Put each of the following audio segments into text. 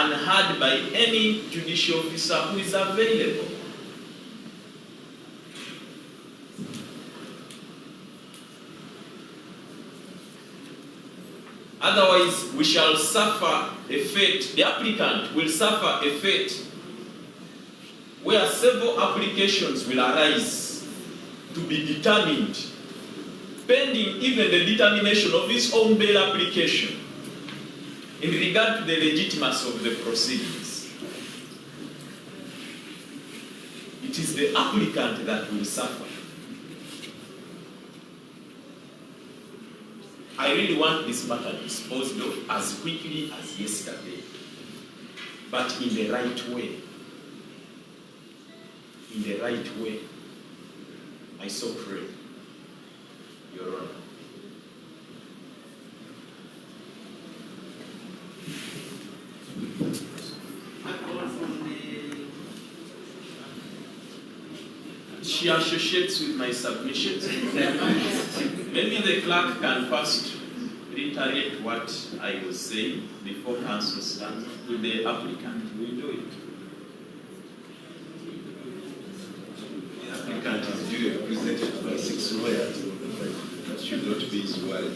and heard by any judicial officer who is available. Otherwise, we shall suffer a fate, the applicant will suffer a fate where several applications will arise to be determined, pending even the determination of his own bail application in regard to the legitimacy of the proceedings. It is the applicant that will suffer. I really want this matter disposed of as quickly as yesterday, but in the right way. In the right way. I so pray, Your Honor. She associates with my submissions. Maybe the clerk can first reiterate what I was saying before counsel stands to the applicant. We do it. The applicant is duly represented by 6 lawyers. That should not be his worry.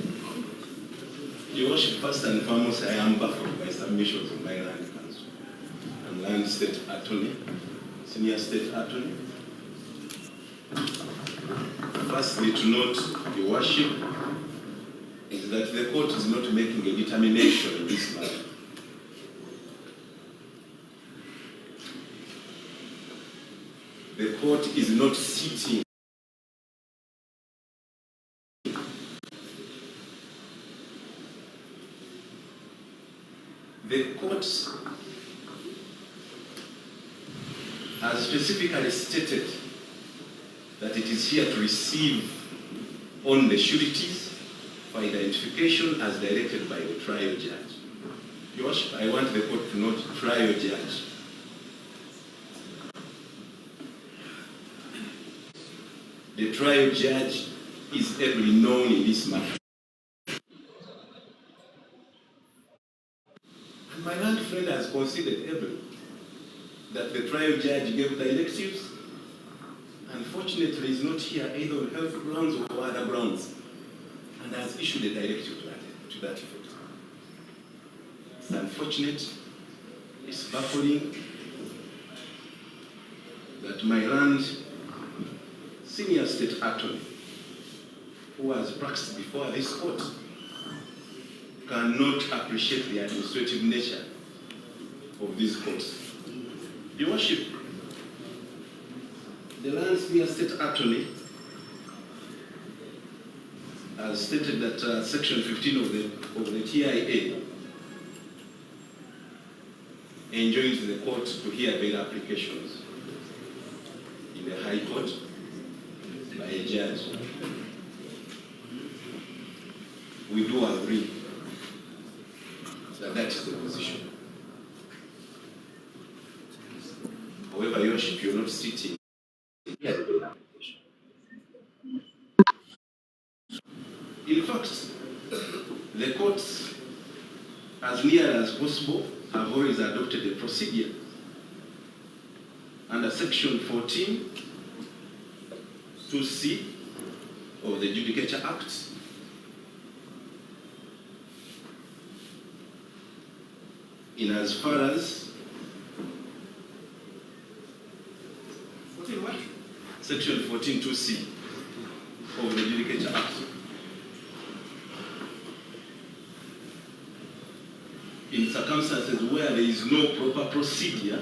Your Worship, first and foremost, I am baffled by submissions of my land counsel and land state attorney, senior state attorney. Firstly, to note, Your Worship, is that the court is not making a determination in this matter. The court is not sitting. The court has specifically stated that it is here to receive on the sureties for identification as directed by the trial judge. Your Worship, I want the court to note trial judge. The trial judge is ably known in this matter. And my land friend has considered ably that the trial judge gave directives. Unfortunately, he is not here either on health grounds or other grounds, and has issued a directive to that effect. It's unfortunate, it's baffling that my land senior state attorney, who has practiced before this court, cannot appreciate the administrative nature of these courts. Your Worship, the land senior state attorney has stated that section 15 of the TIA enjoins the court to hear bail applications in the High Court by a judge. We do agree that that is the position. However, Your Worship, you're not sitting here the bail application. In fact, the courts, as near as possible, have always adopted a procedure under section 14, 2C of the Judicature Act, in as far as section 14, 2C of the Judicature Act. In circumstances where there is no proper procedure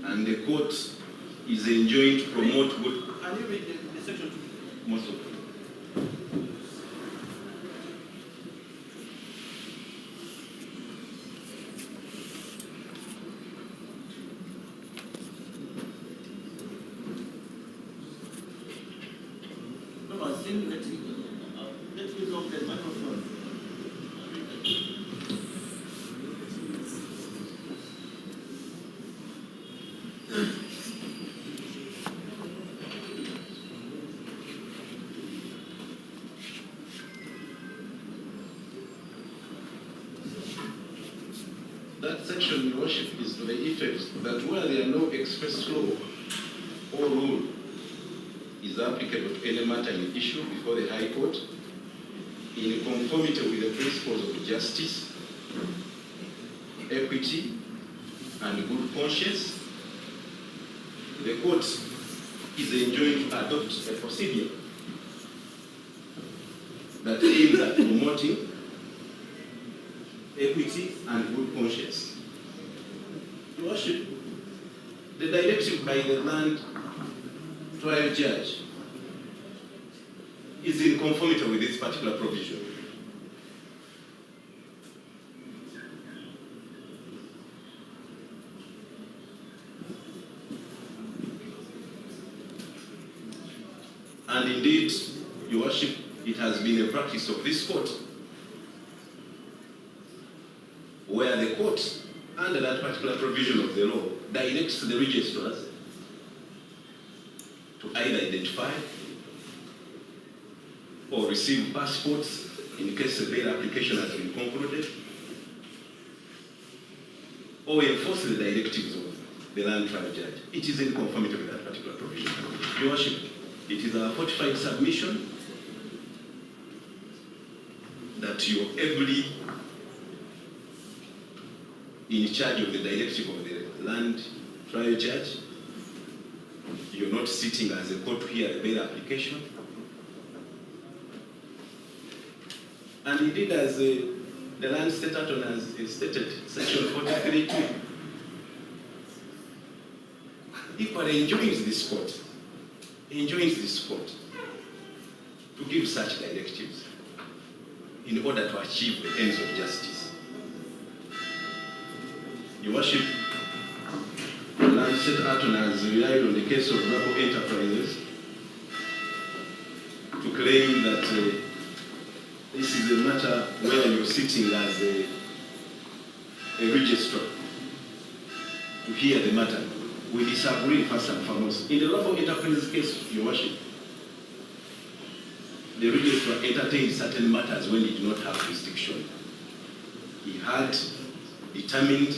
and the court is enjoined to promote good. Can you read the section? Most of it. No, I think let's use off the microphone. That section, Your Worship, is to the effect that where there are no express law or rule is applicable to any matter in issue before the High Court, in conformity with the principles of justice, equity, and good conscience, the court is enjoined to adopt a procedure that aims at promoting equity and good conscience. Your Worship, the directive by the land trial judge is in conformity with this particular provision. And indeed, Your Worship, it has been a practice of this court where the court, under that particular provision of the law, directs the registrars to either identify or receive passports in case a bail application has been concluded, or enforce the directives of the land trial judge. It is in conformity with that particular provision. Your Worship, it is our fortified submission that you are ably in charge of the directive of the land trial judge. You're not sitting as a court to hear a bail application. And indeed, as the land state attorney has stated, section 43(2), equally enjoins this court to give such directives in order to achieve the ends of justice. Your Worship, the land state attorney has relied on the case of Global Enterprises to claim that this is a matter where you're sitting as a registrar to hear the matter. We disagree first and foremost. In the Global Enterprises case, Your Worship, the registrar entertained certain matters when he did not have jurisdiction. He had determined,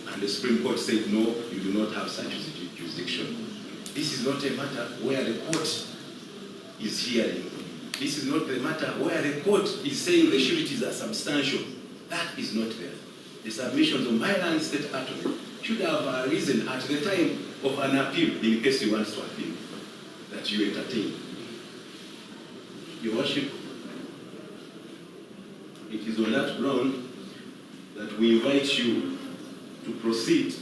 and the Supreme Court said, no, you do not have such jurisdiction. This is not a matter where the court is hearing. This is not the matter where the court is saying the sureties are substantial. That is not there. The submissions of my land state attorney should have arisen at the time of an appeal, in case you want to appeal, that you entertain. Your Worship, it is on that ground that we invite you to proceed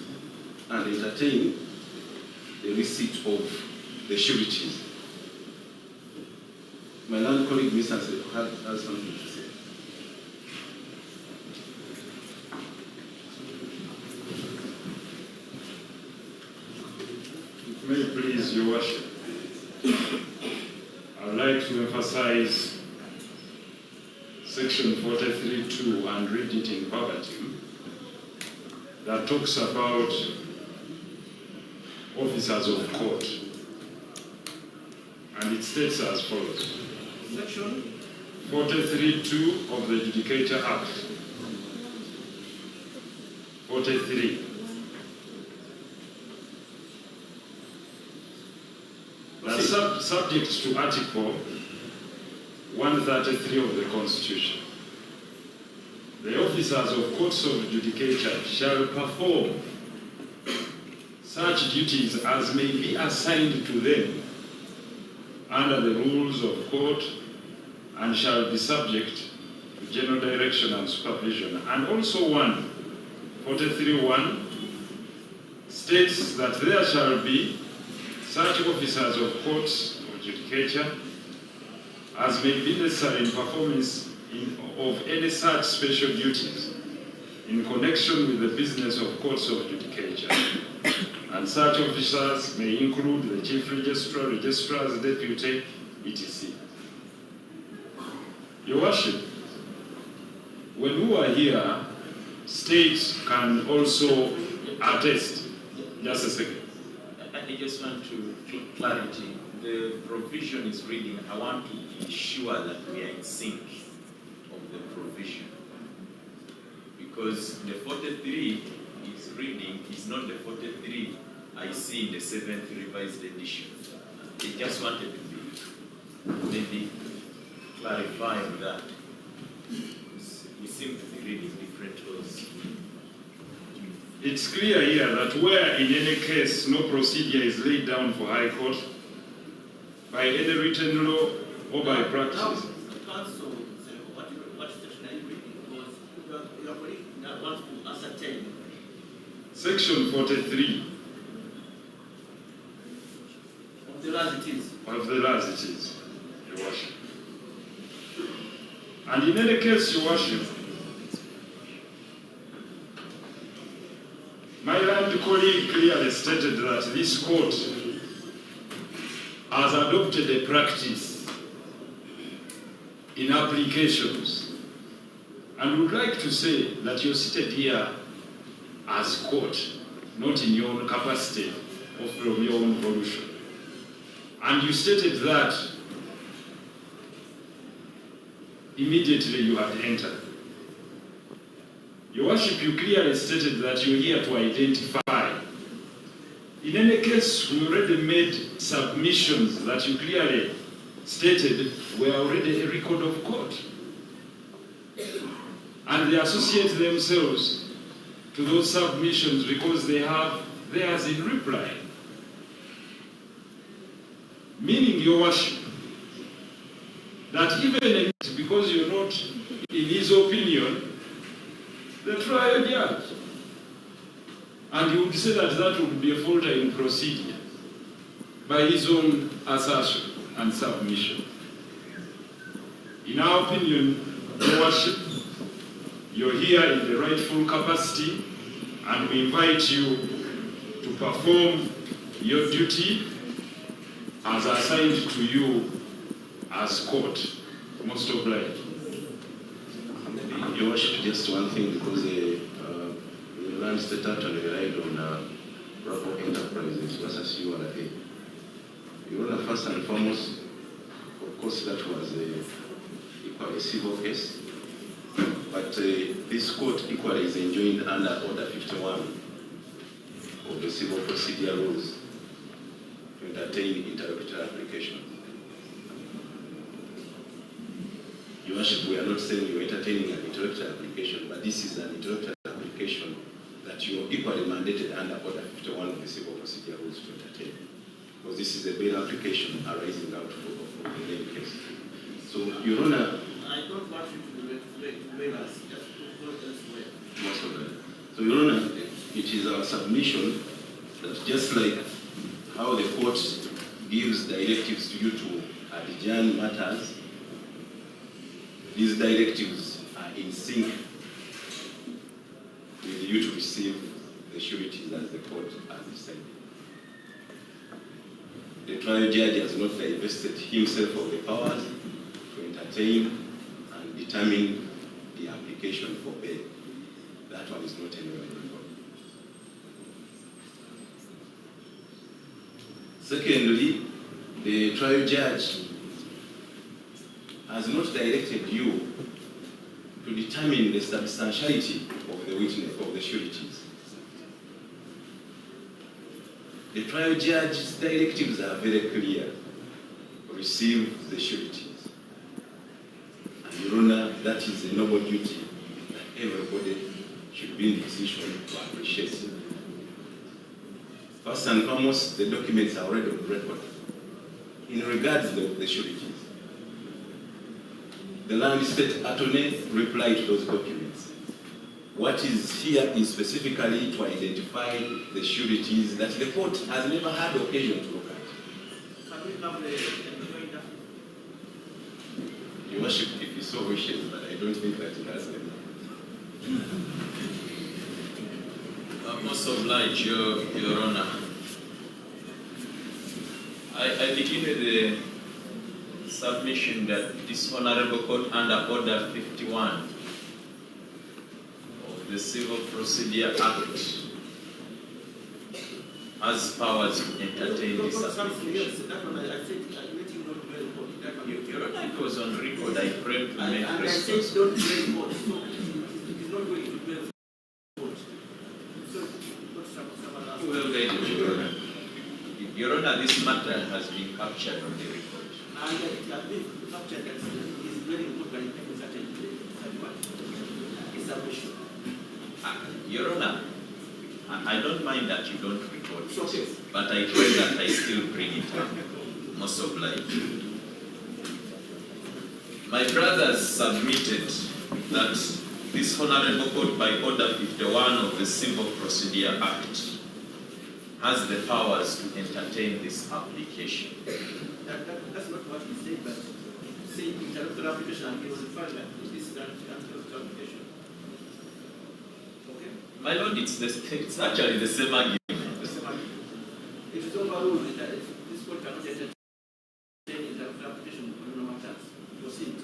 and entertain the receipt of the sureties. My land colleague, Mr. has something to say. May it please Your Worship, I would like to emphasize section 43(2) and read it in verbatim, that talks about officers of court. And it states as follows. Section 43(2) of the Judicature Act. 43. Subject to Article 133 of the Constitution, the officers of courts of judicature shall perform such duties as may be assigned to them under the rules of court, and shall be subject to general direction and supervision. And also 43(1) states that there shall be such officers of courts of judicature as may be necessary in performance of any such special duties in connection with the business of courts of judicature. And such officers may include the Chief Registrar, Registrars, Deputy, etc. Your Worship, when we are here, states can also attest. Just a second. I just want to clarity. The provision is reading, I want to be sure that we are in sync of the provision. Because because the 43 is reading is not the 43 I see in the 7th revised edition. I just wanted to be maybe clarifying that. We seem to be reading different laws. It's clear here that where in any case no procedure is laid down for High Court by any written law or by practice. Counsel, what section are you reading? Because your colleague now wants to ascertain. Section 43. Of the laws it is. Of the laws it is, Your Worship. And in any case, Your Worship, my learned colleague clearly stated that this court has adopted a practice in applications, and would like to say that you're seated here as court, not in your own capacity or from your own volition. And you stated that immediately you had entered. Your Worship, you clearly stated that you're here to identify. In any case, we already made submissions that you clearly stated were already a record of court. And they associate themselves to those submissions because they have theirs in reply. Meaning, Your Worship, that even because you're not in his opinion, the trial judge, and he would say that that would be a fault in procedure by his own assertion and submission. In our opinion, Your Worship, you're here in the rightful capacity, and we invite you to perform your duty as assigned to you as court. Most obliged. Your Worship, just one thing, because the land state attorney relied on Bravo Enterprises versus URA. Your Honor, first and foremost, of course, that was equally a civil case, but this court equally is enjoined under Order 51 of the Civil Procedure Rules to entertain interlocutory application. Your Worship, we are not saying you're entertaining an interlocutory application, but this is an interlocutory application that you're equally mandated under Order 51 of the Civil Procedure Rules to entertain. Because this is a bail application arising out of the main case. So, Your Honor, I don't want you to explain us, just to go elsewhere. most of them. So, Your Honor, it is our submission that just like how the court gives directives to you to adjourn matters, these directives are in sync with you to receive the sureties as the court has decided. The trial judge has not divested himself of the powers to entertain and determine the application for bail. That one is not anywhere in the law. Secondly, the trial judge has not directed you to determine the substantiality of the witness, of the sureties. The trial judge's directives are very clear. Receive the sureties. And Your Honor, that is a noble duty that everybody should be in position to appreciate. First and foremost, the documents are already on record. In regards to the sureties, the land state attorney replied to those documents. What is here is specifically to identify the sureties that the court has never had occasion to look at. Can we have the joint? Your Worship, if you so wishes, but I don't think that it has them. Most obliged, Your Honor. I begin with the submission that this Honorable Court under Order 51 of the Civil Procedure Act has powers to entertain this application. Your Honor, it was on record. I prayed to make response. I said don't play court, so it is not going to Your Honor, this matter has been captured on the record. And it has been captured that is very important in certain establishment. Your Honor, I don't mind that you don't record it, Okay. but I pray that I still bring it up. Most obliged. My brothers submitted that this Honorable Court, by Order 51 of the Civil Procedure Act, has the powers to entertain this application. That's not what he said, but saying interlocutor application, and he was referring to this interlocutor application. Okay? My Lord, it's actually the same argument. The same argument. It is overruled that this court cannot entertain interlocutor application on no matters. Proceed.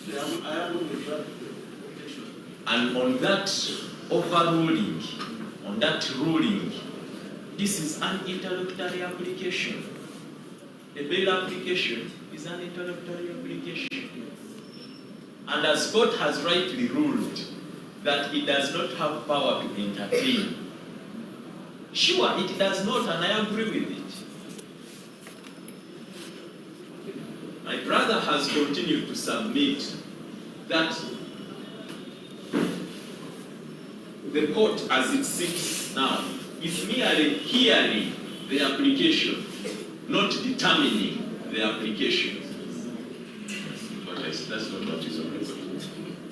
So I am with your objection. And on that overruling, on that ruling, this is an interlocutory application. A bail application is an interlocutory application. And as court has rightly ruled that it does not have power to entertain, sure, it does not, and I agree with it. My brother has continued to submit that the court as it sits now is merely hearing the application, not determining the application. But that's not what is on record.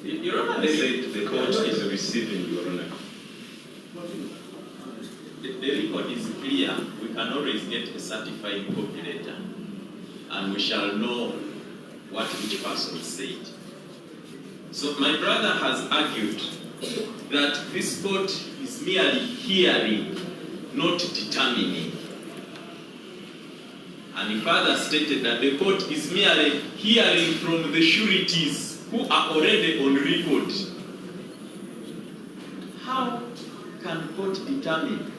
Your Honor, they said the court is receiving, Your Honor. The record is clear. We can always get a certified copy later, and we shall know what each person said. So my brother has argued that this court is merely hearing, not determining. And he further stated that the court is merely hearing from the sureties who are already on record. How can court determine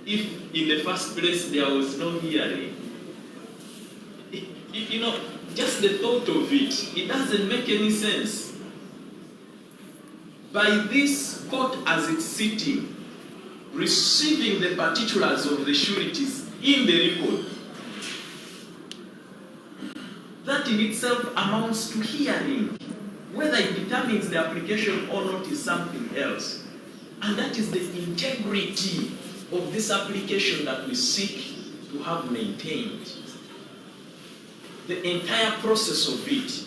if in the first place there was no hearing? You know, just the thought of it, it doesn't make any sense. By this court as it's sitting, receiving the particulars of the sureties in the record, that in itself amounts to hearing. Whether it determines the application or not is something else. And that is the integrity of this application that we seek to have maintained. The entire process of it.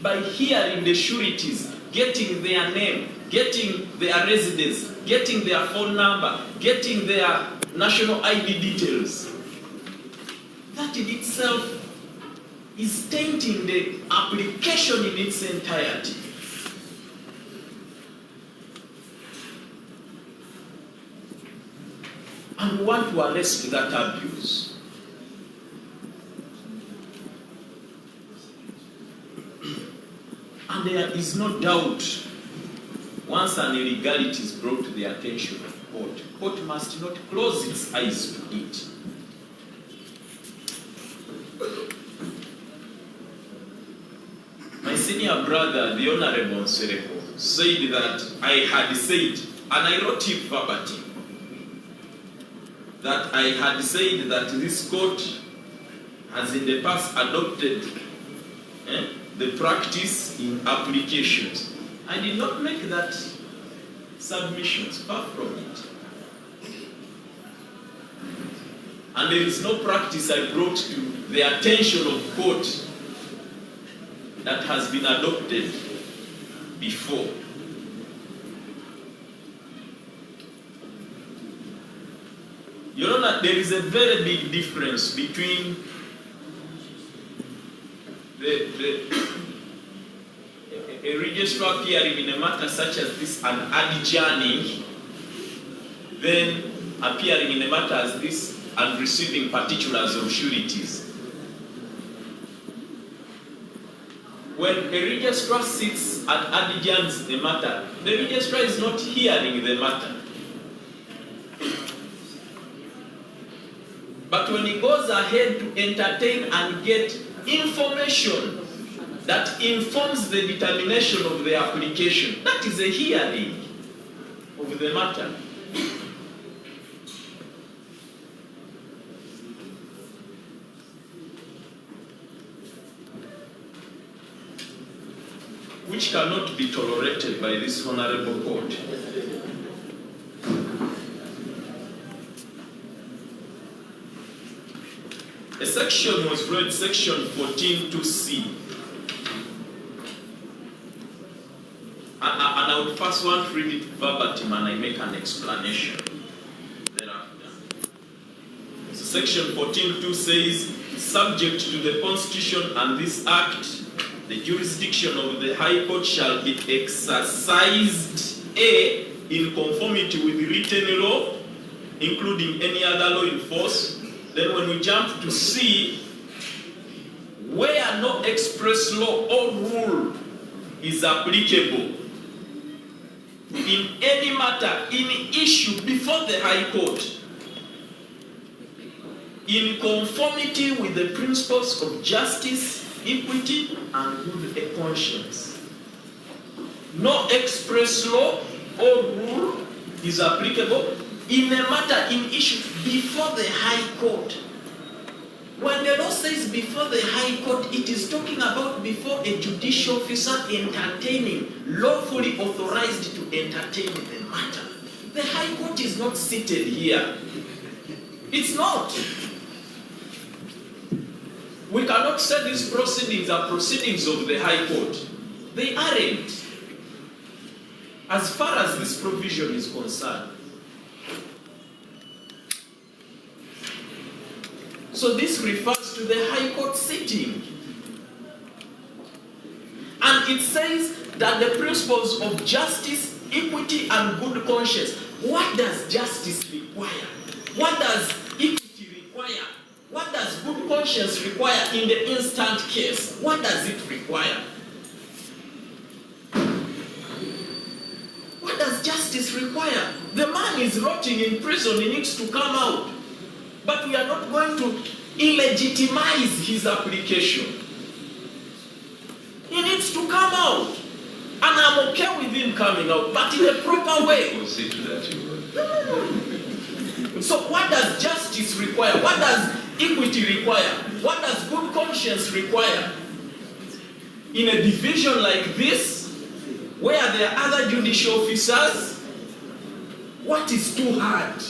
By hearing the sureties, getting their name, getting their residence, getting their phone number, getting their national ID details, that in itself is tainting the application in its entirety. And we want to arrest that abuse. And there is no doubt, once an illegality is brought to the attention of court, court must not close its eyes to it. My senior brother, the Honorable Mwizerwa, said that I had said, and I wrote it verbatim, that I had said that this court has in the past adopted the practice in applications. I did not make that submissions, far from it. And there is no practice I brought to the attention of court that has been adopted before. Your Honor, there is a very big difference between a registrar appearing in a matter such as this and adjourning, then appearing in a matter as this and receiving particulars of sureties. When a registrar sits and adjourns the matter, the registrar is not hearing the matter. But when he goes ahead to entertain and get information that informs the determination of the application, that is a hearing. of the matter. Which cannot be tolerated by this honorable court. A section was read, section 14(2)(c). And I would first want to read it verbatim and I make an explanation thereafter. So section 14(2) says, subject to the Constitution and this Act, the jurisdiction of the High Court shall be exercised A, in conformity with written law, including any other law in force. Then when we jump to C, where no express law or rule is applicable in any matter in issue before the High Court, in conformity with the principles of justice, equity, and good conscience. No express law or rule is applicable in a matter in issue before the High Court. When the law says before the High Court, it is talking about before a judicial officer entertaining, lawfully authorized to entertain the matter. The High Court is not seated here. It's not. We cannot say these proceedings are proceedings of the High Court. They aren't. As far as this provision is concerned. So this refers to the High Court sitting. And it says that the principles of justice, equity, and good conscience. What does justice require? What does equity require? What does good conscience require in the instant case? What does it require? What does justice require? The man is rotting in prison, he needs to come out. But we are not going to illegitimize his application. He needs to come out. And I'm okay with him coming out, but in a proper way. So what does justice require? What does equity require? What does good conscience require? In a division like this, where there are other judicial officers, what is too hard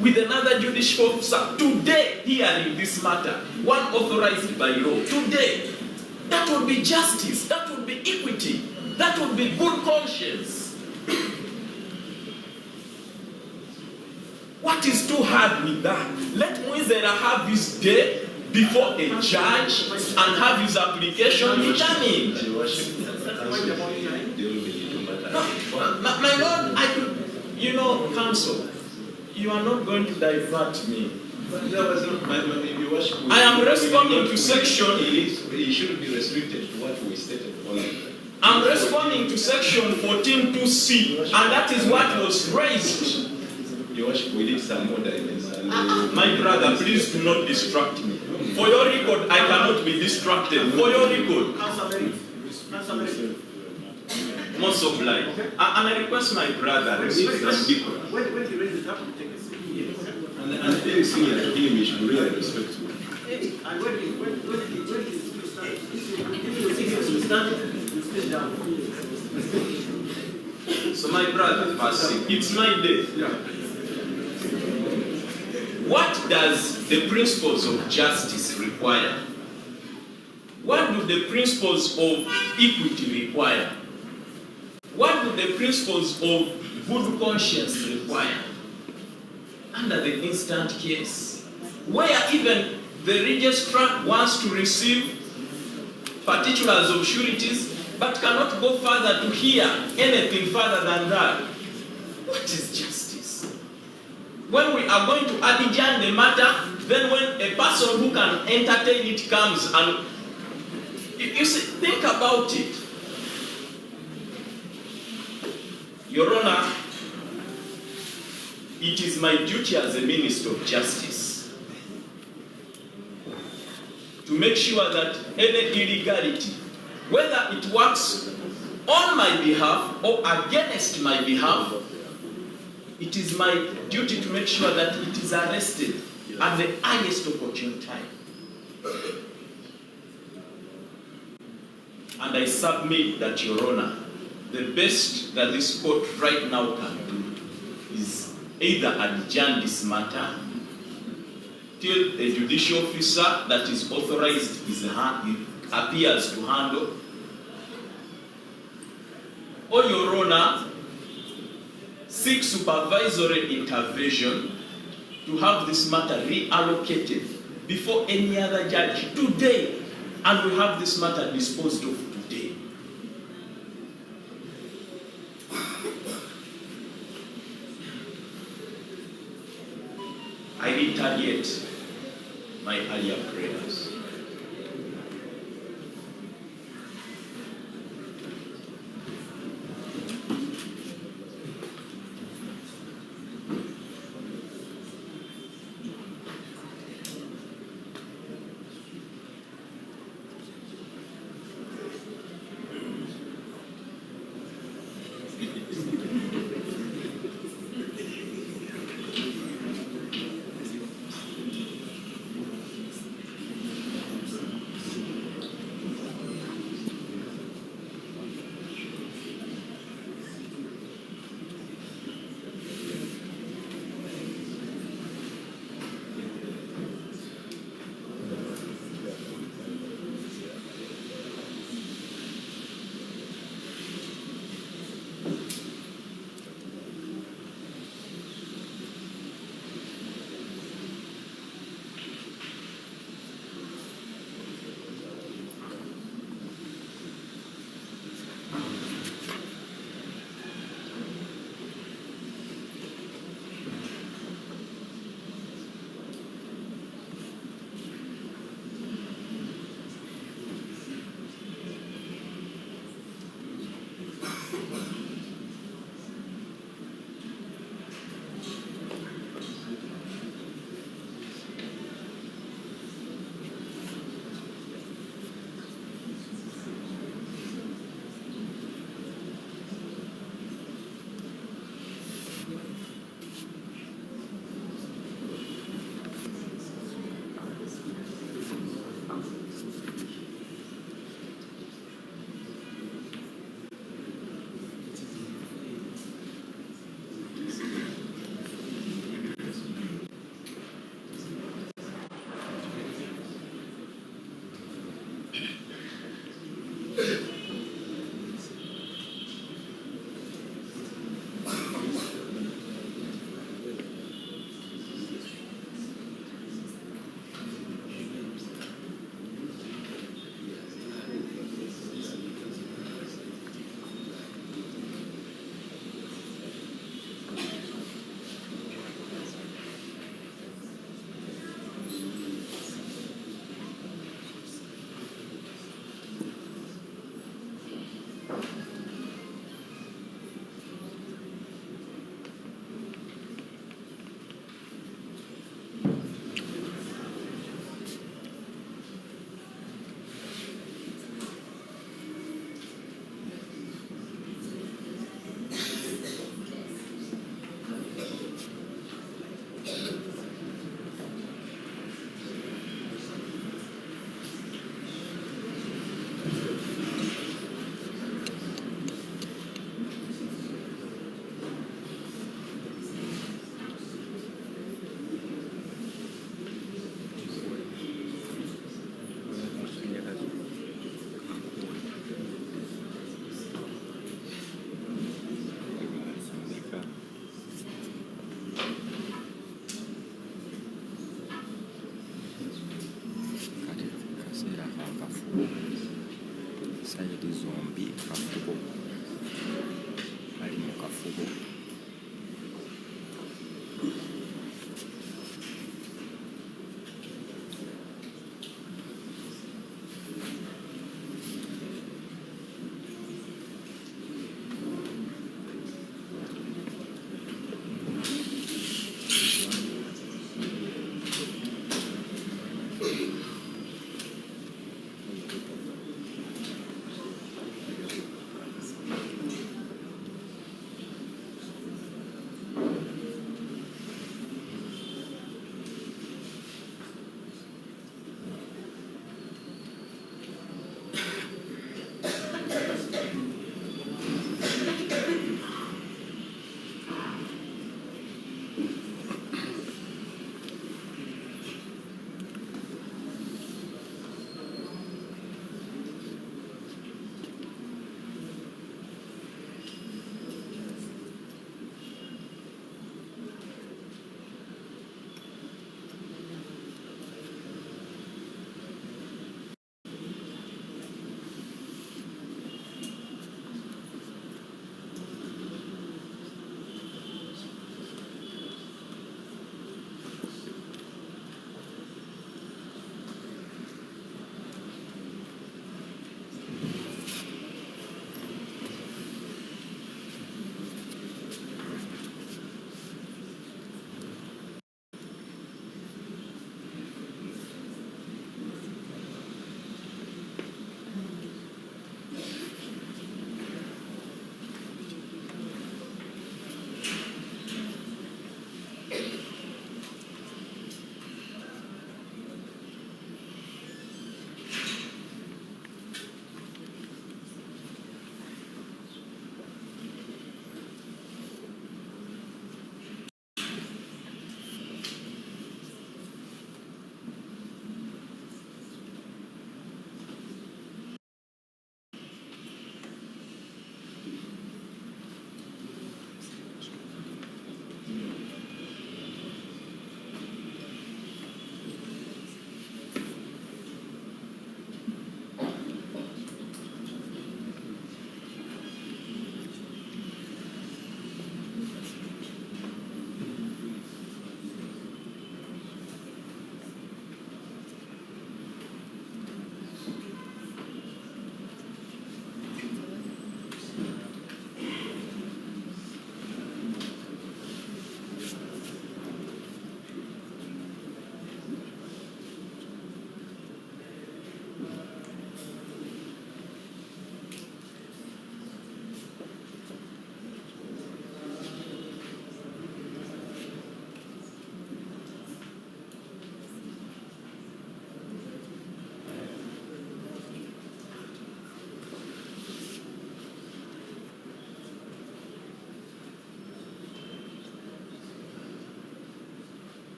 with another judicial officer today hearing this matter, one authorized by law, today? That would be justice, that would be equity, that would be good conscience. What is too hard with that? Let Mwizerwa have his day before a judge and have his application determined. No, my Lord, I could, counsel, you are not going to divert me. I am responding to section. It should be restricted to what we stated. I'm responding to section 14(2)(c), and that is what was raised. Your worship, we need some more dimensions. My brother, please do not distract me. For your record, I cannot be distracted. For your record. Most obliged. And I request my brother, respect and be quiet. When he raises it up, we take a seat. And being senior to him, we should really respect him. And when he stand, you sit down. So my brother, it's my day. What does the principles of justice require? What do the principles of equity require? What do the principles of good conscience require? Under the instant case, where even the registrar wants to receive particulars of sureties, but cannot go further to hear anything further than that. What is justice? When we are going to adjourn the matter, then when a person who can entertain it comes and you see, think about it. Your Honor, it is my duty as a Minister of Justice to make sure that any illegality, whether it works on my behalf or against my behalf, it is my duty to make sure that it is arrested at the earliest opportune time. And I submit that, Your Honor, the best that this court right now can do is either adjourn this matter till a judicial officer that is authorized appears to handle, or, Your Honor, seek supervisory intervention to have this matter reallocated before any other judge today, and we have this matter disposed of today. I reiterate my earlier prayers.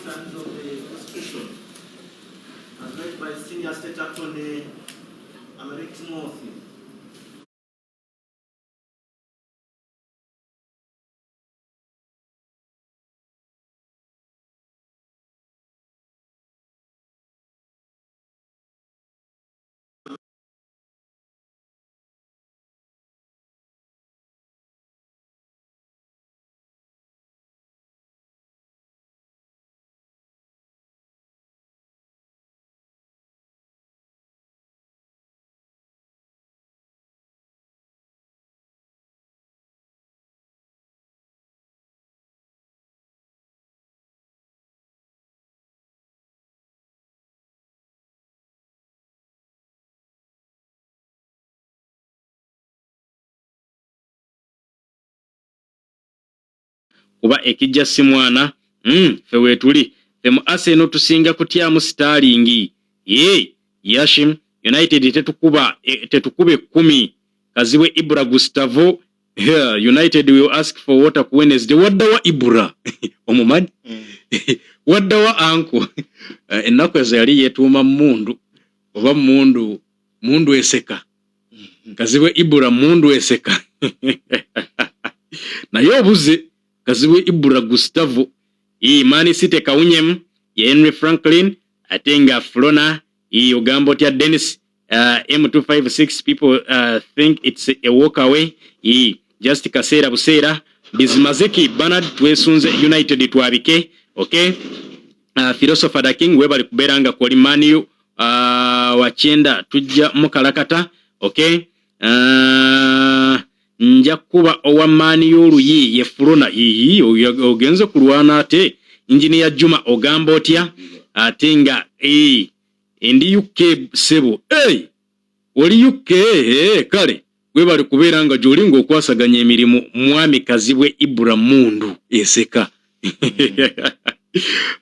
plans of the prosecution as read by Senior State Attorney Americ North. kuba ekijja si mwana fe weetuli fe mu Arsenal tusinga kutyamu Sterling Yashim United tetukube 10 Kazibwe Ibra Gustavo United will ask for water ku Wednesday waddawa Ibra omumadi waddawa anko ennaku ezo yali yetuuma mundu oba mundu eseka Kazibwe Ibra mundu eseka naye obuze Kazibwe Ibra Gustavo Man City kawunyem Henry Franklin atenga Flona Ogambo tya Dennis M256 people think it's a walk away just kaseera buseera Bizimazeki Bernard twesunze United twabike okay philosopher da King webali kuberanga kwa Manu wachenda tujja mukalakata okay nja kuba owa Manu ye Flona ogenze kulwana ate engineer Juma Ogambo otya atenga ndi UK sebo oli UK kale webali kuberanga jolingo okwasaganya emirimu mwami Kazibwe Ibra mundu eseka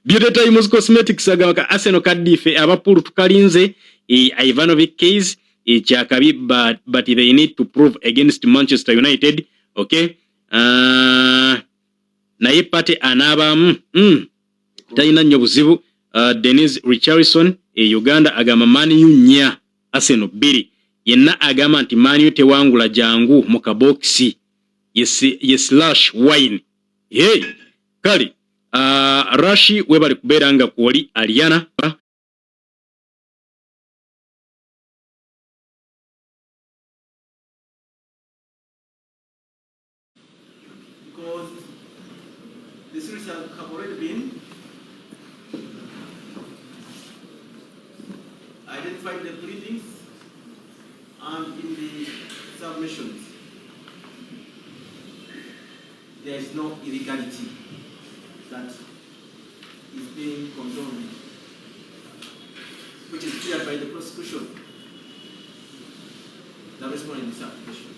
Beauty Times Cosmetics agaka Arsenal kadife abapuru tukalinze Ivanovic case chakabi but they need to prove against Manchester United okay naye pate anaba taina nnyo buzibu Dennis Richardson Uganda agama Man U nya Arsenal 2 yenna agama nti Man U tewangula jangu mu kaboksi slash wine kali Rashi webali kuberanga kuoli Aliana because the series have already been identified the pleadings and in the submissions there is no illegality that is being condoned, which is cleared by the prosecution. That is more in this application.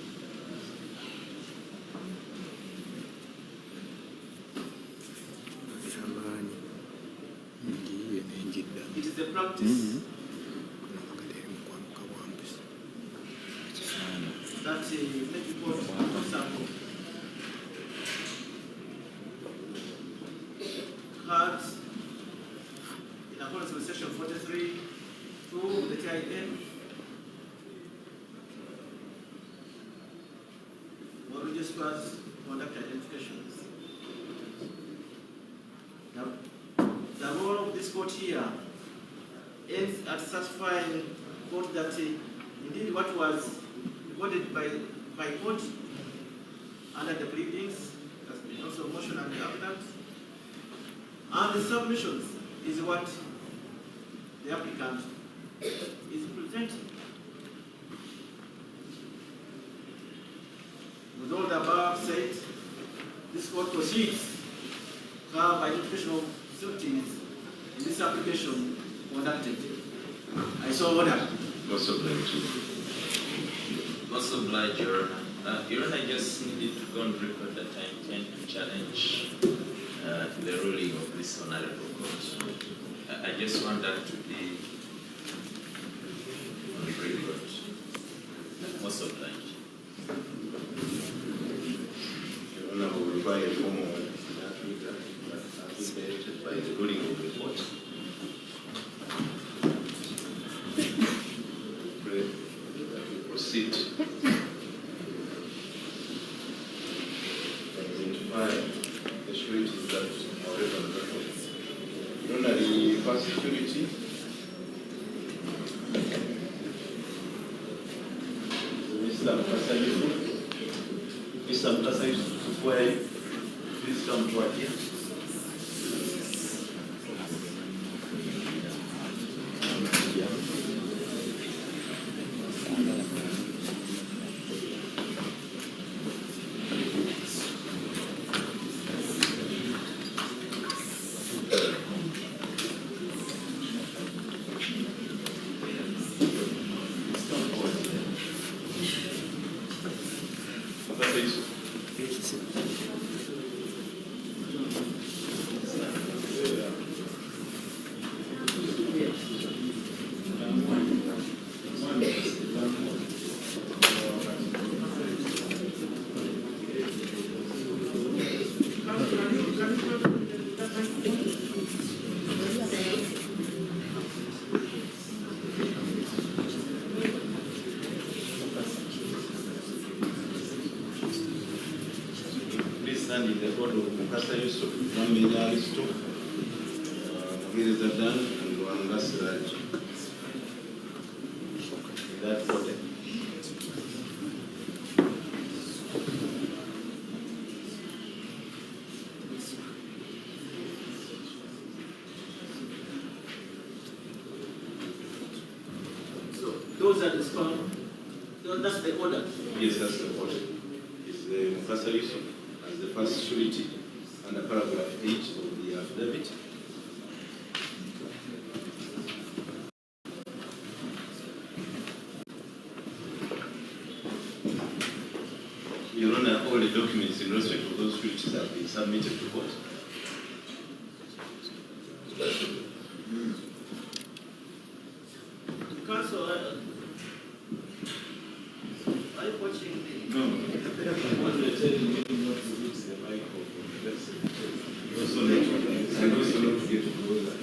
It is the practice that many people, for example, had in accordance with section 43(2) of the TIN or registrars conduct identifications. The role of this court here aims at satisfying court that indeed what was recorded by court under the pleadings has been also motion and evidence, and the submissions is what the applicant is presenting. With all the above said, this court proceeds to have identification of facilities in this application conducted. I saw order. Most obliged, Your Honor. Your Honor, I just needed to go and record that I intend to challenge the ruling of this honorable court. I just want that to be on record. Most obliged. Your Honor, will require a formal one. by the ruling of the court. Pray that we proceed to identify the sureties that are relevant. The first surety Mr. Mukasa please come forward here. In the order of Mwizerwa, Mwizerwa, and Mwizerwa. In that order. So those are the strong. That's the order. Yes, that's the order. It's the Mwizerwa as the first surety under paragraph 8 of the affidavit. Your Honor, all the documents in respect of those sureties have been submitted to court. Counsel, are you watching the... No. What you're telling me not to use the microphone. Also not to get closer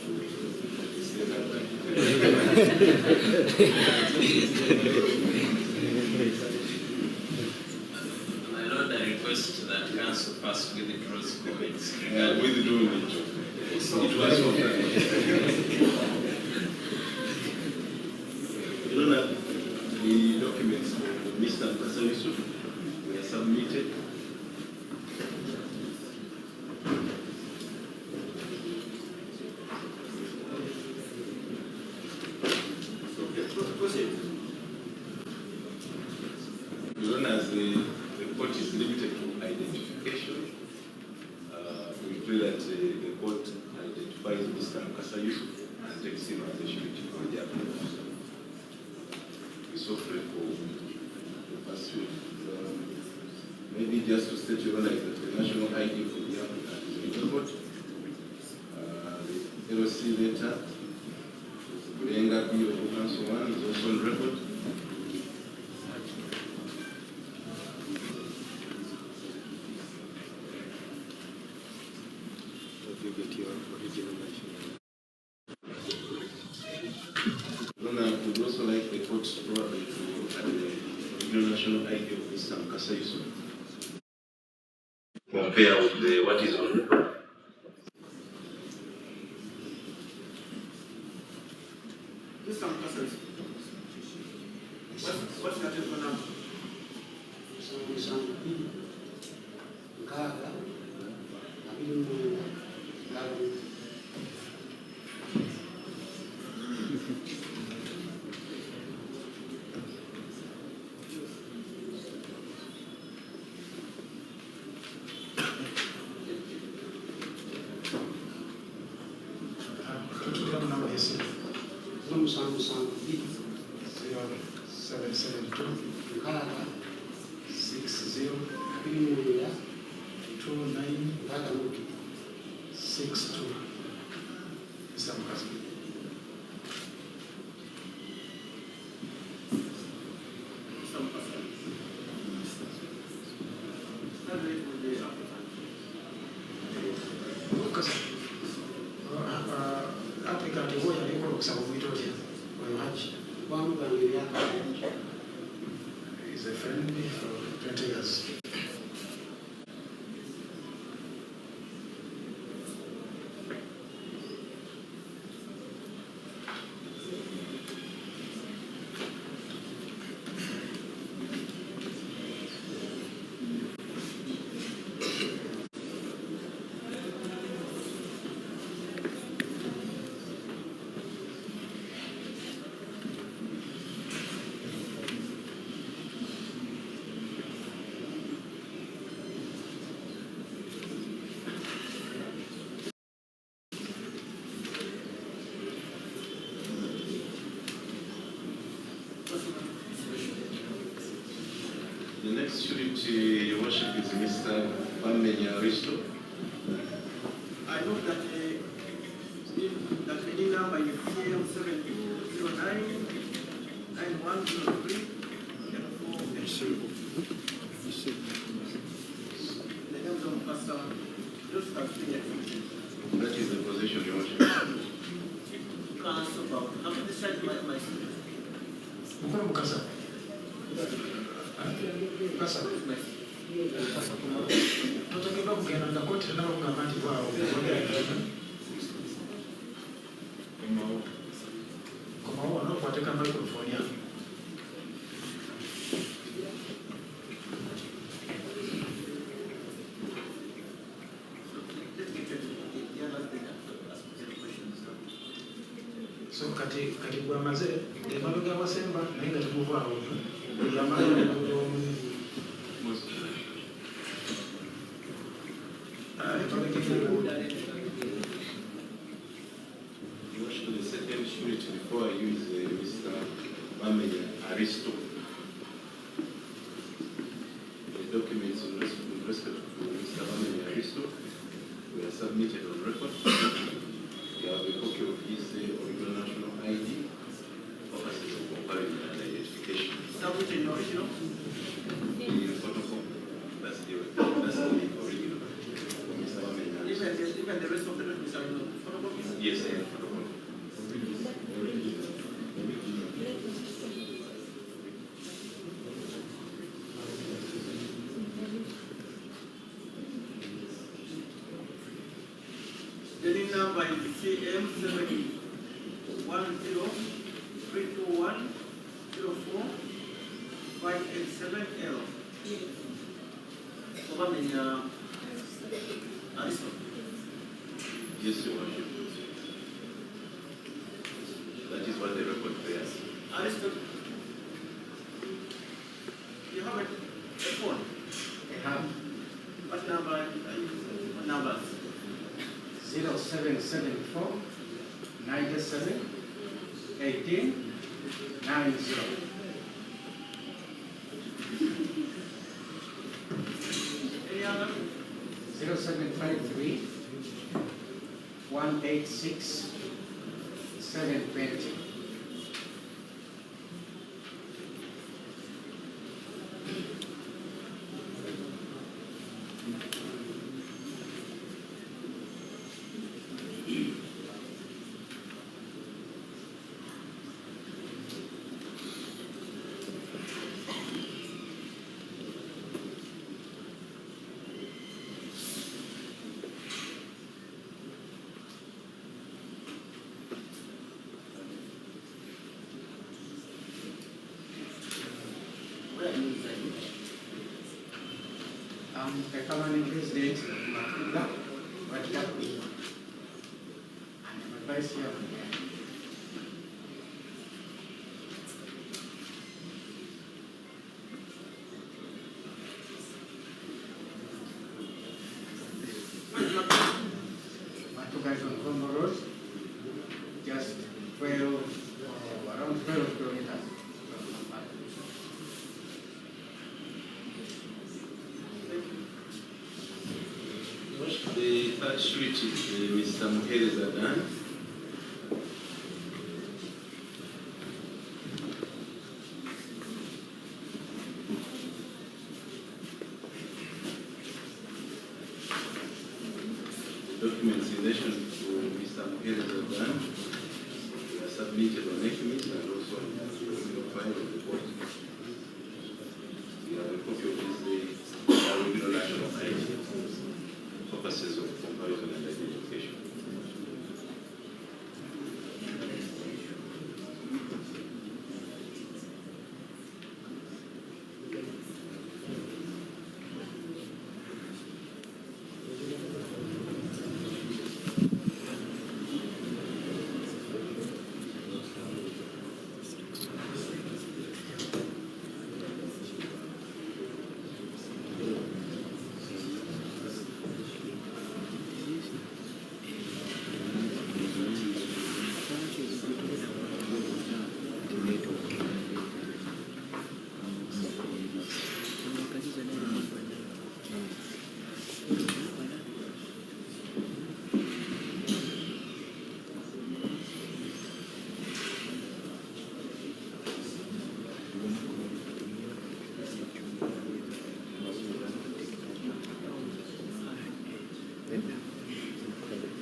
My Lord, I request that Council first withdraws comments. Withdraw it. It was okay. Your Honor, the documents of Mr. Mwizerwa were submitted. Proceed. Your Honor, as the court is limited to identification, we pray that the court identifies Mr. Mwizerwa and takes him as a surety for the application. We so pray for the first surety. Maybe just to state, Your Honor, that the national ID for the applicant is in the court. The LOC letter, the Burenga B of Council 1 is also on record. Your Honor, I would also like the court probably to look at the original national ID of Mr. Mwizerwa. Compare with what is on record. Mr. Mwizerwa, what's your telephone number? for 20 years. The next surety, Your Worship, is Mr. Bamenya Risto. I know that that any number is CM 7209 9103 the names of Pastor Joseph Finney. That is the position, Your Worship. Council about how many side my students? Mkono mkasa. Mkasa. Tutakiwa kugenda na kote na kungamati kwao. Kama wao wanapoateka microphone yao. So kati kwa mazee ndio mabega wasemba na inga tukuva hapo. Ya mazee ndio The second surety before I use Mr. Bamenya Aristo. The documents in respect to Mr. Bamenya Aristo were submitted on record. We have a copy of his original national ID, purposes of comparison and identification. Submitted in original? The photocopy, that's the original. Mr. Bamenya Aristo. Even the rest of the documents are in photocopies? Yes, I have photocopy. The number is CM 71032104587L. Bamenya Aristo. Yes, Your Worship. That is what the record bears. Aristo, you have a phone? I have What number are you using? What numbers? 0774 97 18 90. Any other? 0753 186 720. The permanent president, Makuda, Wajdapi, and the vice chair. Matuka is on Congo Road, just 12, around 12 kilometers. The third surety is Mr. Mwizerwa. Documents in relation to Mr. Mwizerwa were submitted on Equimit and also in the file of the court. We have a purposes of comparison and identification.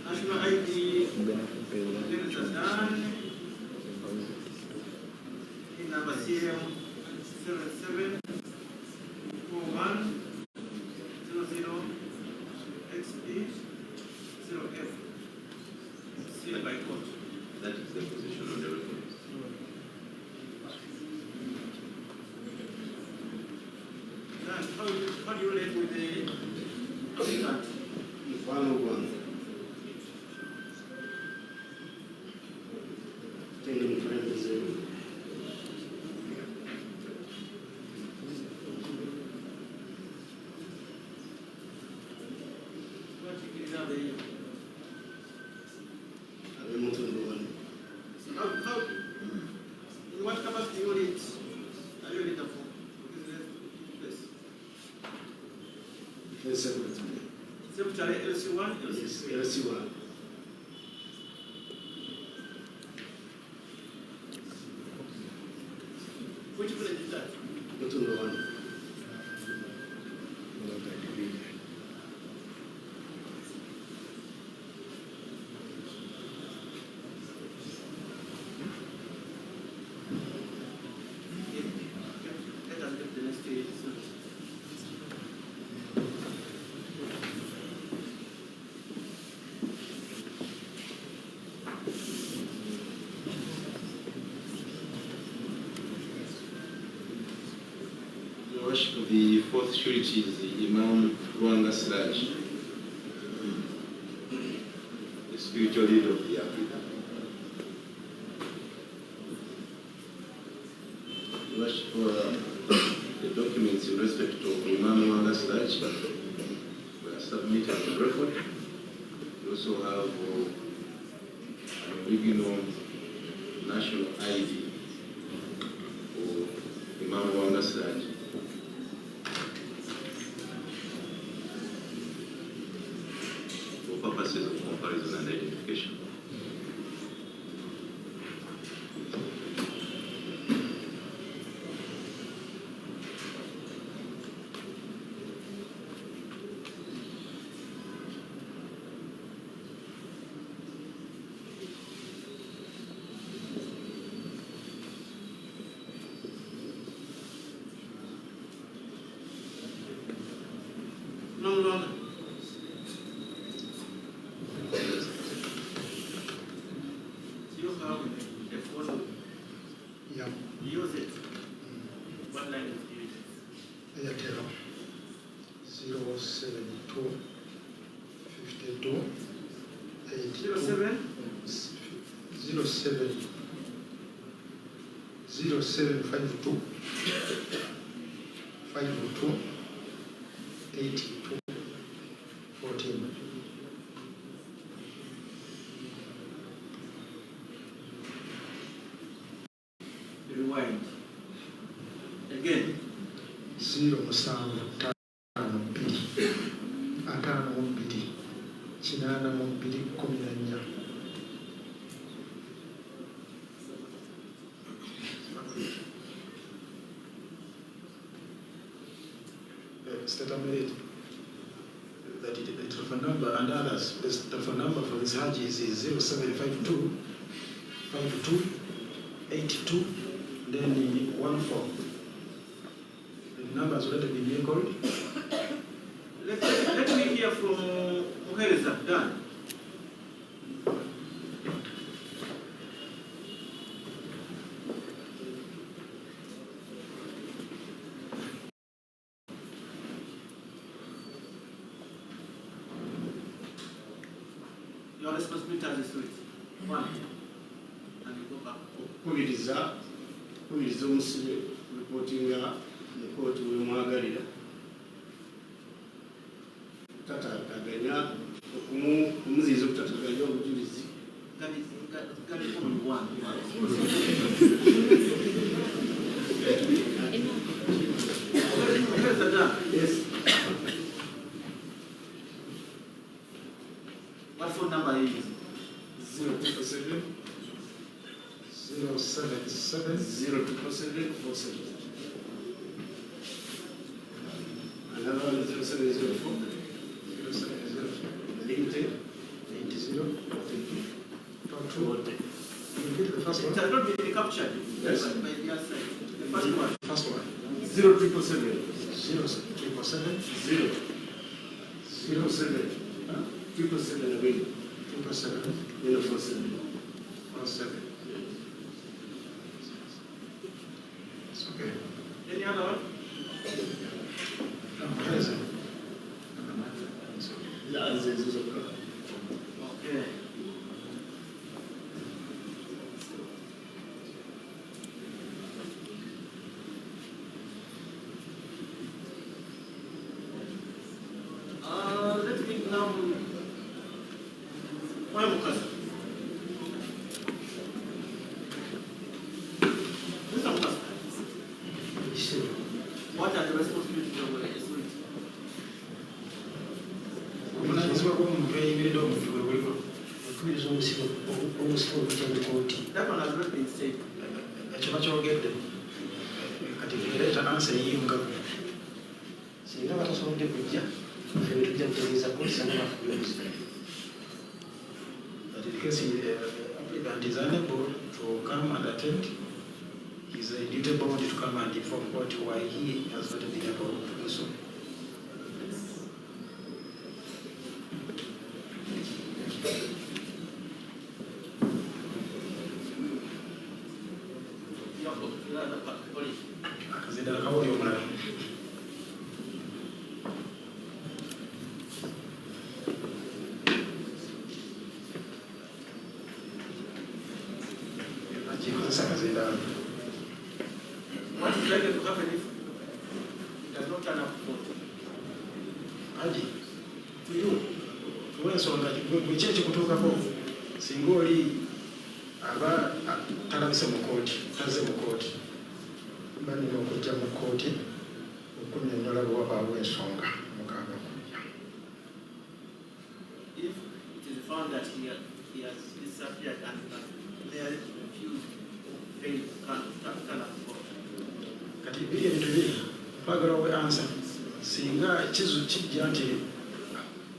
National ID clearance are done. In number CM 774100XP0F. Sealed by court. That is the position on the record. Now, how do you relate with the applicant? Final one. Taking parentheses. What is now the I don't know to know one. how in what capacity you lead? Are you leader for? Yes. First secretary. Secretary LC1, Yes, LC1. Which village is that? Not to know one. Let us get the next stage. Your Worship, the fourth surety is the Imam Rwanga Siraj, the spiritual leader of the Africa. Your Worship, the documents in respect of Imam Rwanga Siraj were submitted on record. We also have an original national ID for Imam Rwanga Siraj. For purposes of comparison and identification. No longer. You have a phone, Yeah, use it. What language do you use? Airtel 072 52 82 07? 07 0752 52 82 14. Rewind. Again. 0 5 kinana mu bbiri 14. Statement that the telephone number and others, the telephone number for this Hajji is 0752 52 82 then 14. The number has already been recorded. Let me hear from Okuwuliriza, done. Your responsibility as a student. One. And you go back. Okuwuliriza omusibe repootinga mu kooti w'emwagalira tatataganya okumuziiza okutataganya obujulizi Got it on one. Okuwuliriza, done. yes What phone number are you using? 077 077 07747. Another one is 0704 0704 80 80 Repeat the first It one. has not been captured. Yes. By the other side. The first one. First one. 0777 0777 0 07 777 again. 777 047. 17. It's okay. Any other one? No, present. Okay. Let me now. Why Mukasa? Mr. Mukasa, what are the responsibilities of the student? Obuvunaanyizibwa bw'omuntu eyimiridde omuntu bwe buliko okukubiriza obusibo obujja mu kooti. That one has not been said. Ekyo bakyogedde kati ereeta ansa eyiyunga singa batasobodde kujja ffe bwe tujja kutegeeza kooti sanga bafubye obusibo. But in case applicant is unable to come and attend, he is a duty bound to come and inform court why he has not been able to do so. Akazindala kawuli omulala. Akikozesa akazindala. What is likely to happen if it does not turn up to court? Hajji, olw'ensonga bwe ki ekikutuukako singa oli aba talabise mu kooti tazze mu kooti balina okujja mu kooti okunnyonnyola bwe wabaawo ensonga mukaaga okujja. If it is found that he has disappeared and they are refused to pay, turn up to court. Kati biri ebintu biri twagala we ansa singa kijja nti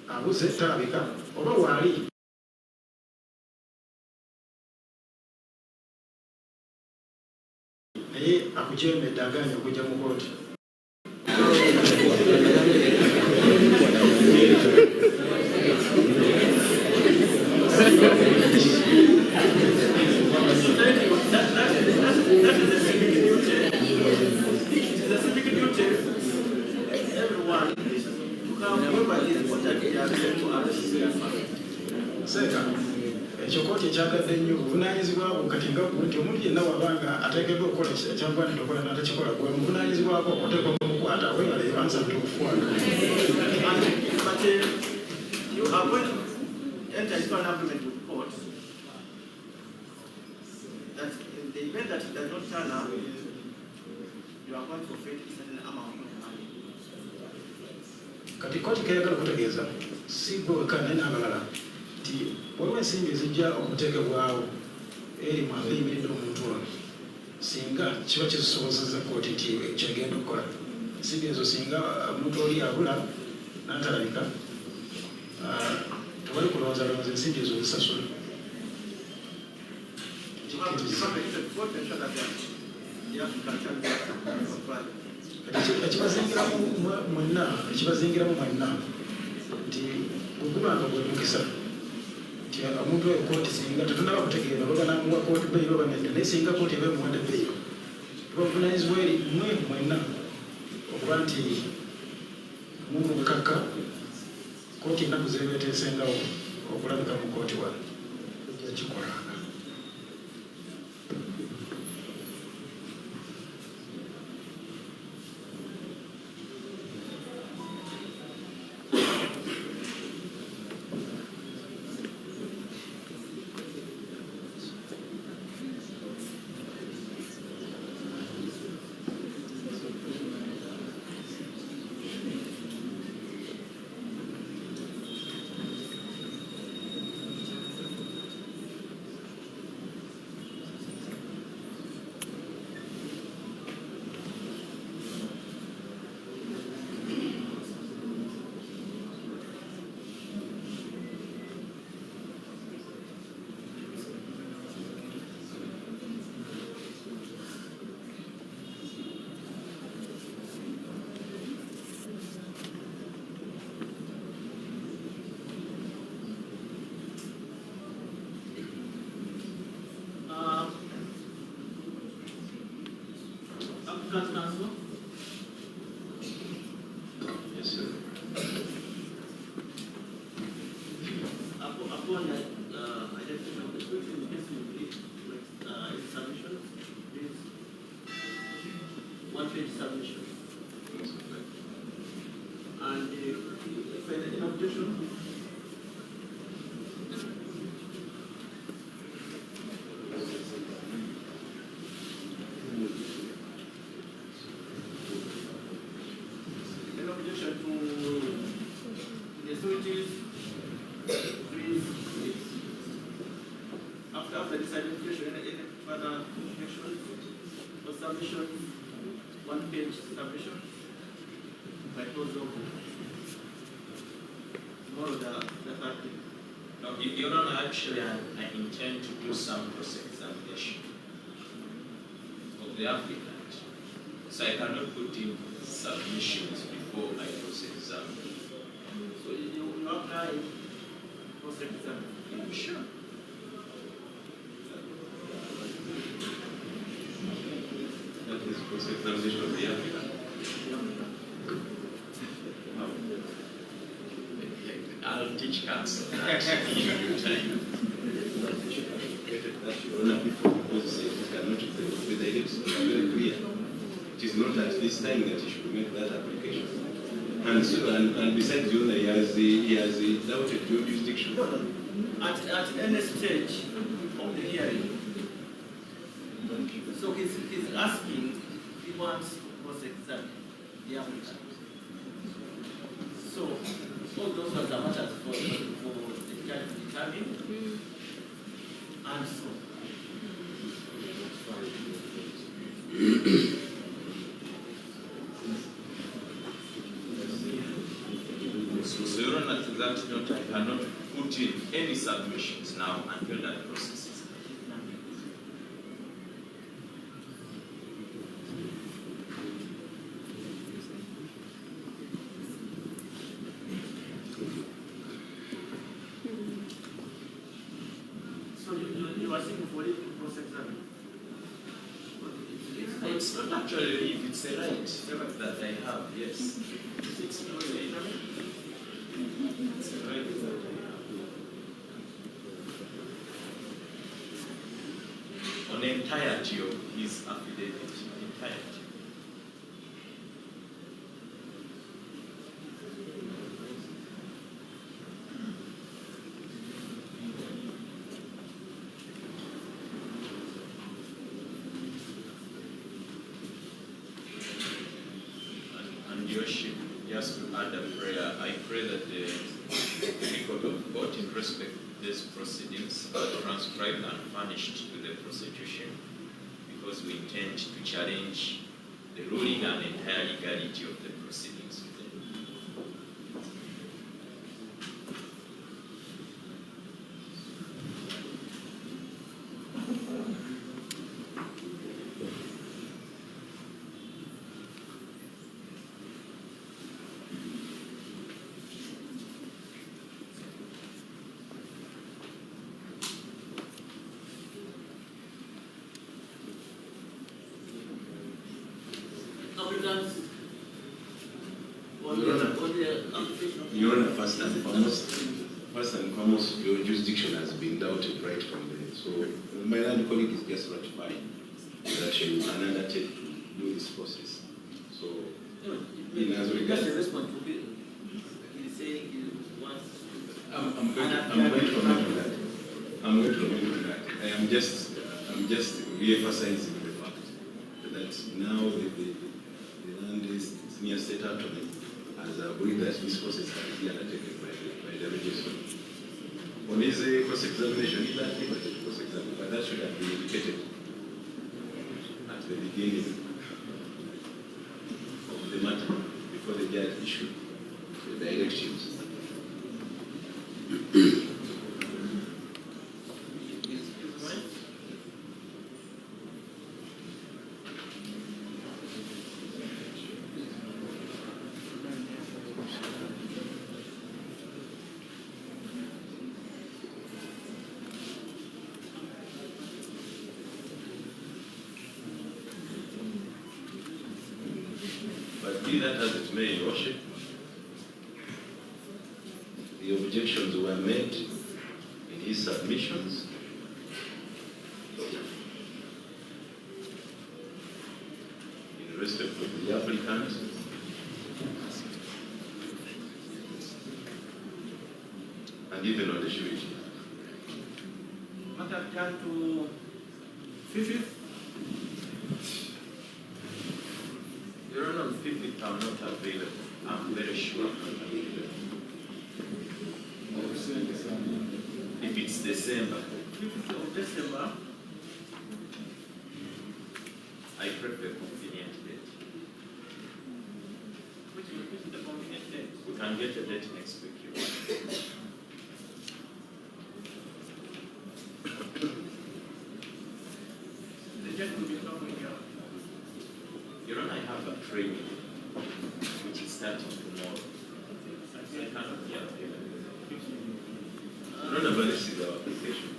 abuze talabika oba waali naye akujeemedde aganya okujja mu kooti. That is a civic duty. It is a civic duty. Everyone to come wherever he is important to arrest. Seeka ekyo kooti ekyagadde nnyo buvunaanyizibwabwo kati nga nti omuntu yenna wabanga ateekeddwa okukola ekyagwanira okukola n'atakikola gwe muvunaanyizibwako oteekwa okumukwata webale ansa ntukufuaga. But you are going to enter into an agreement with court that in the event that it does not turn up, you are going to forfeit a certain amount of money. Kati kooti keyagala okutegeeza si gwe wekka naye n'abalala nti waliwo ensimbi ezijja okuteekebwawo eri mwaka eyimiridde omuntu ono singa kiba kizisobozeza kooti nti kyegenda okukola ensimbi ezo singa omuntu oli abula n'atalabika tewali kulowooza ensimbi ezo zisasula. You have to court ensure that you have to control the Ekibazingiramu mwenna nti ogubanga gwemukisa nti omuntu oyo kooti singa tetunaba kutegeera oba banamuwa kooti beyiro oba nedda naye singa kooti eba emuwadde beyiro tubavunanyizibwa eri mmwe mwenna okuba nti mumubukakka kooti ennaku zebeeteesengawo okulabika mu kooti wano ejja kikolanga. Council? Yes, sir. Upon identification of the question, in case you believe submission, please, 1 page submission. And if any objection, after this identification, any further objection or submission, 1 page submission by close of tomorrow the 30th. No, Your Honor, actually I intend to do some cross-examination of the applicant. So I cannot put in submissions before I cross-examine. So you apply cross-examination? Sure. That is cross-examination of the applicant. I'll teach counsel that in due time. Your Honor, because it cannot be directed, very clear. It is not at this time that he should make that application. And so, and besides, Your Honor, he has doubted your jurisdiction. At any stage of the hearing, so he's asking if he wants to cross-examine the applicant. So all those ones are matters for the judge to determine, and so. So Your Honor, to that note, I cannot put in any submissions now until that process is complete. So you are seeking for leave to cross-examine? It's not actually leave, it's a right that I have, yes. It's to cross-examine? It's a right that I have. On the entirety of his affidavit, entirety. And your worship, just to add a prayer, I pray that the record of court in respect to these proceedings are transcribed and furnished to the prosecution, because we intend to challenge the ruling and entire legality of the proceedings. Your Honor, first and foremost, your jurisdiction has been doubted right from there. So my land colleague is just ratifying that you can undertake to do this process. So, in as regards, I'm going to comment on that. I'm going to comment on that. I'm just re-emphasizing the fact that now the land is near state attorney has agreed that this process can be undertaken by the registrar. On his cross-examination, he doesn't liberate cross-examination, but that should have been indicated at the beginning of the matter before the judge issued the directives. But be that as it may, Your Worship, the objections were made in his submissions. In respect of the applicant, and even on the surety. Matter turned to Fifi. Your Honor, on 50th, I'm not available. I'm very sure I'm not available. If it's December, 5th of December. I prefer convenient date. Which is the convenient date? We can get a date next week, Your Honor. The judge will be coming here. Your Honor, I have a training which is starting tomorrow. So I cannot be available. Your Honor, but this is our application.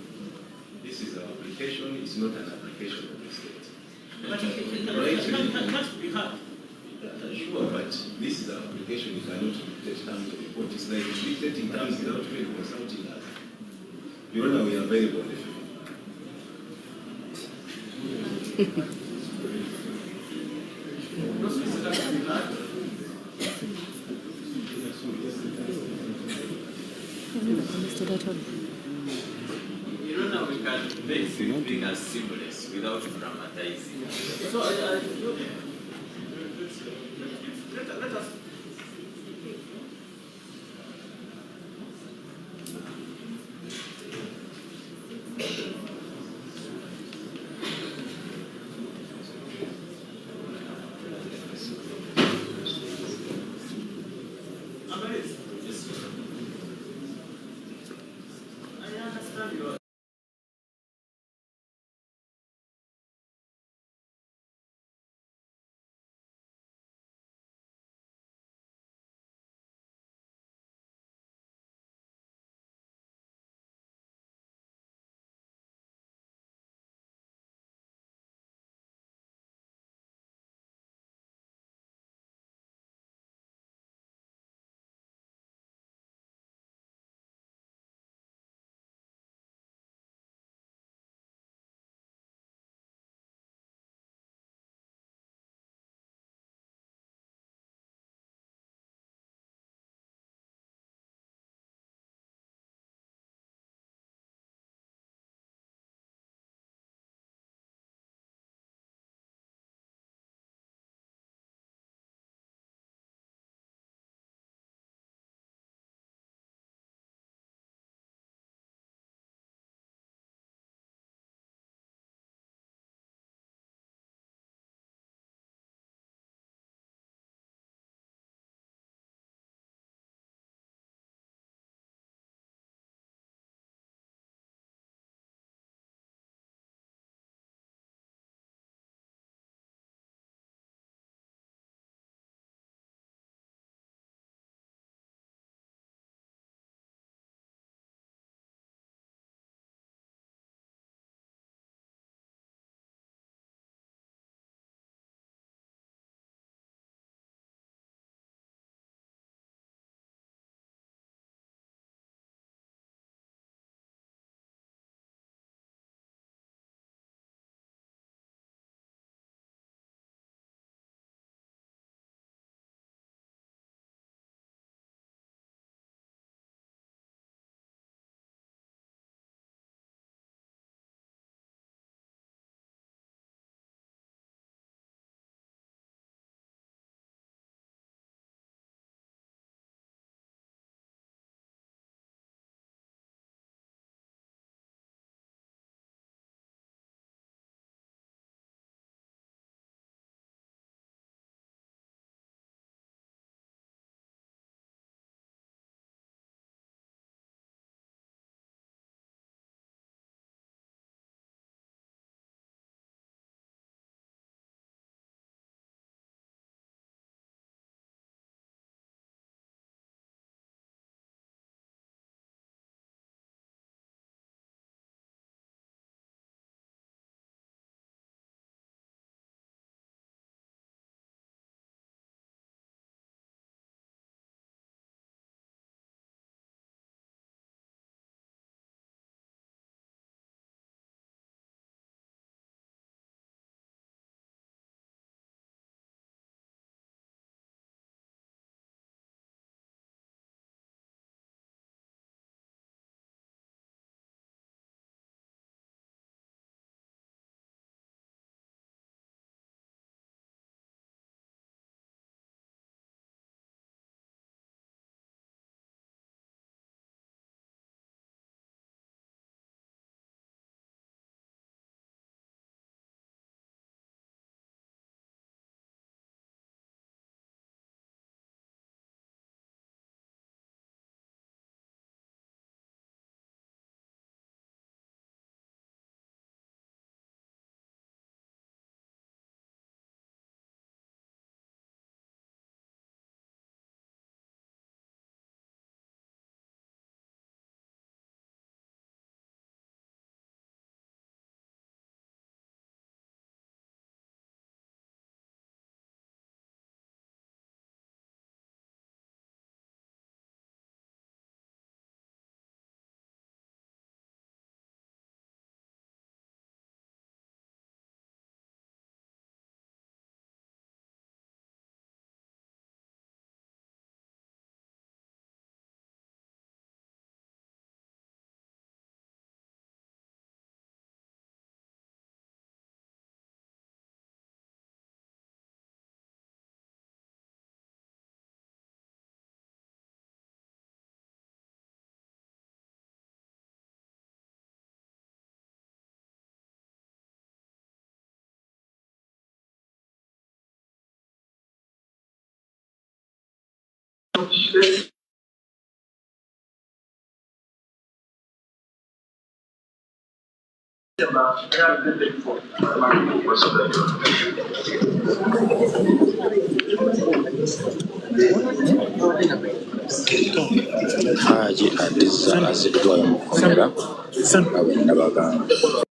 This is our application, it's not an application of the state. But it can't be hard. Sure, but this is our application, you cannot dictate terms of the court. It's like dictating terms without really consulting us. Your Honor, we are available on the 5th. Your Honor, we can make figures seamless without dramatizing. So let us Hajji adizza aziddwayo mu kkomera nga bwe nabagamba.